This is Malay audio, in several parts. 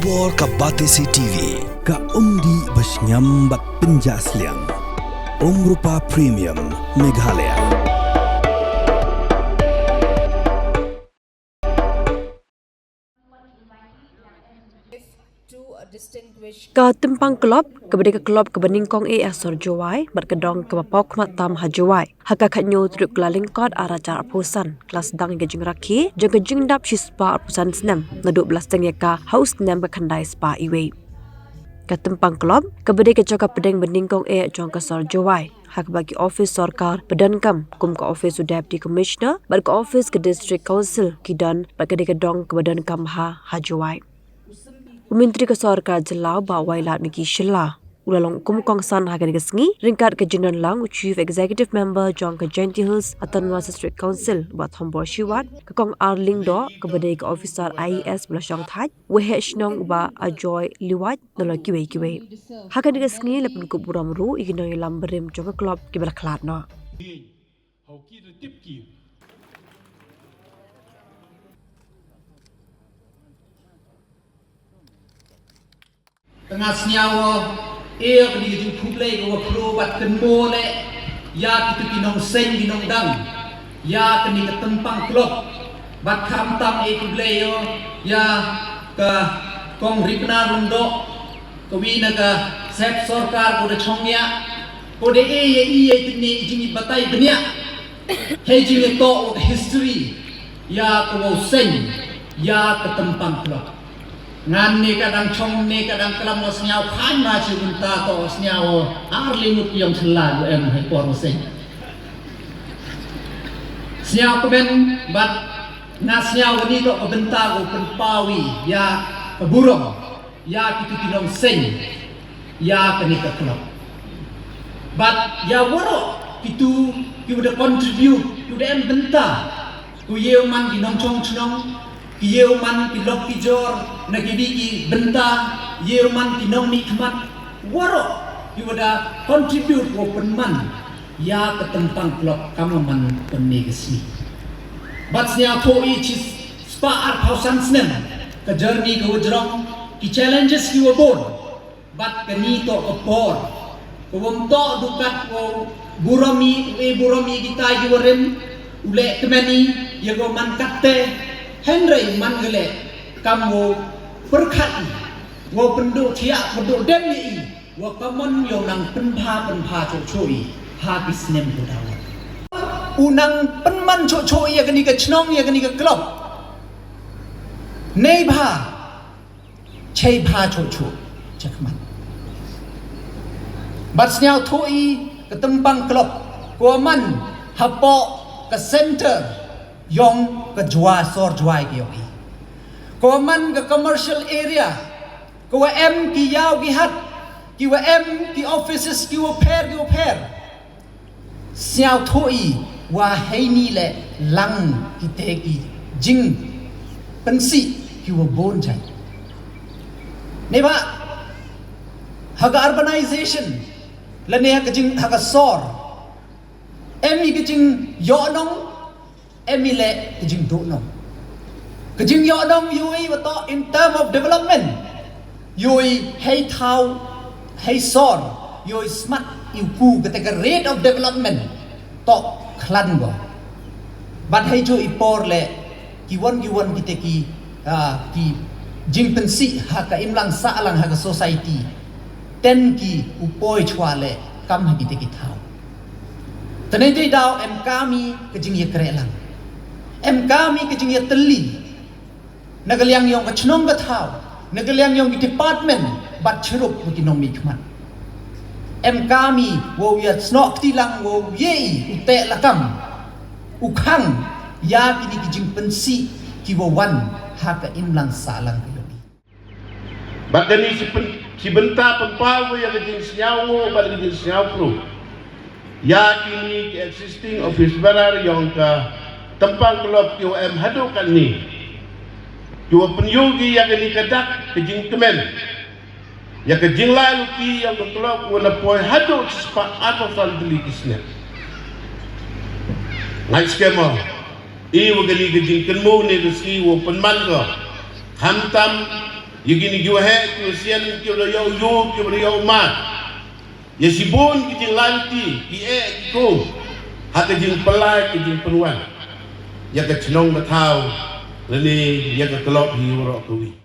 Tumpor ka Batesi TV ka undi basnyambat penjaslian Rupa Premium Meghalaya. Ka tempang kelop kepada kelop ke beningkong asor jawai berkedong ke bapok matam hajawai haka khatnyo truk lalingkot arah cara pusan kelas dang gejing raki jeng gejing dap shispa pusan senam ngeduk belasting yaka haus nem bekandai spa iwe ka tempang kelop kepada kecoka pedeng beningkong jong ke sor jawai hak bagi office sarkar bedankam kum ke office deputy commissioner ber ke office ke district council kidan berkedai kedong ke bedankam hajawai Menteri Kesarkar Jelau Bawai Lat Miki Shilla. Ulalong kumukong san hagan kesengi, ringkat ke jenon lang Chief Executive Member Jong ke Genti Hills Atanwa District Council buat hombor shiwat, kekong Arling Do kepada ke officer IES Belasong Thaj, wehe shnong ba ajoy liwat nolo kiwe. Hagan kesengi lepun kup buramru ikinong ilam berim jong ke klub kibala klat no. Tengah senyawa ke di jung publik ke pro bat kenmo le ya kita kinong sen kinong dang ya kini ke tempang klub bat kamtam publik ya ke kong ripna rundo ke wina ke sep sarkar ko de chongya ko de ye tini jingi batai dunia he jingi to history ya ko sen ya ke tempang klub ngan ni kadang chong ni kadang kelam was nyau khan na chi unta to was nyau arlimut yong sela em hai por sen nyau komen bat nas nyau ni to benta go penpawi ya burung ya kitu kinong sen ya kani ka klub bat ya woro kitu you would contribute to the em benta ku yeu man kinong chong chnong Yeu man ki lok ki jor na ki biki benta yeu man ki nong ni khmat waro you would contribute ko penman ya ke tempang klok kamu man penegesi but nya to each spa ar pausan snem ke journey ke wajrong ki challenges ki wabon but ke ni to ke por ko wom to dukat ko burami kita ji waren ule kemani ye go man katte Henry Mangale kamu berkat wo penduk tiak penduk demi wo kamon yo nang penpa cocoi habis nem budawa unang penman cocoi ya kini ke chnong ya kini ke klub nei bha chei bha coco cakman batsnya thoi ke tempang klub ko man hapo ke center Yong ke jua sor juai ki yogi. Ko man ke commercial area. Ko em ki yaw ki hat. Ki em ki offices ki pair. Siaw thoi wa hei ni le lang ki te ki jing pensi ki bon jai. Ne ba haga urbanization lane ha jing haga sor. Em ki jing yo nong emile kejing do no kejing yo dong yui wato in term of development yui hey thau hey sor yui smart iku ketika rate of development to klan go but hey jo ipor le kiwon kita ki jing pensi ha ka imlang sa lang ha ka society ten ki upoi chwale kam ha kita ki thau tenai dei dau em kami kejing ye kre lang em kami kejing ya teli nagaliang yong kachnong gathau nagaliang yong department bat chrup ki nom mi khman em kami wo ya snok ti lang wo ye ute lakam ukhang ya kini kejing pensi ki wo wan ha ka imlang salang yo bat dani si benta penpaw ya kejing snyawo bat kejing snyaw pro ya kini ki existing office bearer yong ka tempang kelop UM hadukan ni jua penyugi yang ini kedak kejing kemen yang kejing lalu ki yang kelop wana poi hadu sepak atau sandeli kisnya ngai skema i wagani kejing kenmu ni reski wo penman ko hamtam Yagini giwa he ku sian ki lo yo ki lo yo ma. Ya sibun ki jing lanti ki ki ko. Hata jing pelai ki jing penuan. Ya ka chnong ma thau lani ya ka kelop hi ro ko wi.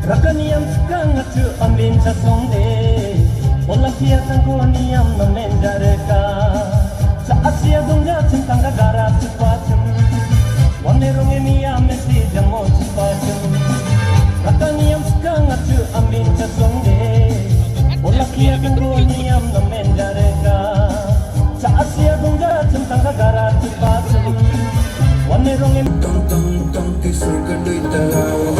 Rakaniam sekarang tu amin sasonde, olah kia tangkoniam nomendareka. Saat sia dongja centang negara cepacem, wanerong emiam mesti jamo cepacem. Rakaniam sekarang tu amin sasonde, olah kia tangkoniam nomendareka. Saat sia dongja centang negara cepacem, wanerong emiam. Tong tong tong kisah kedui terlalu.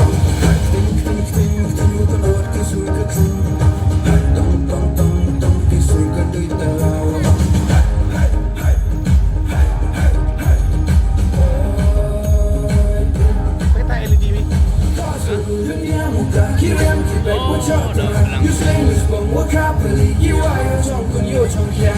You say 你是帮我卡不离，意外有种朋友从前。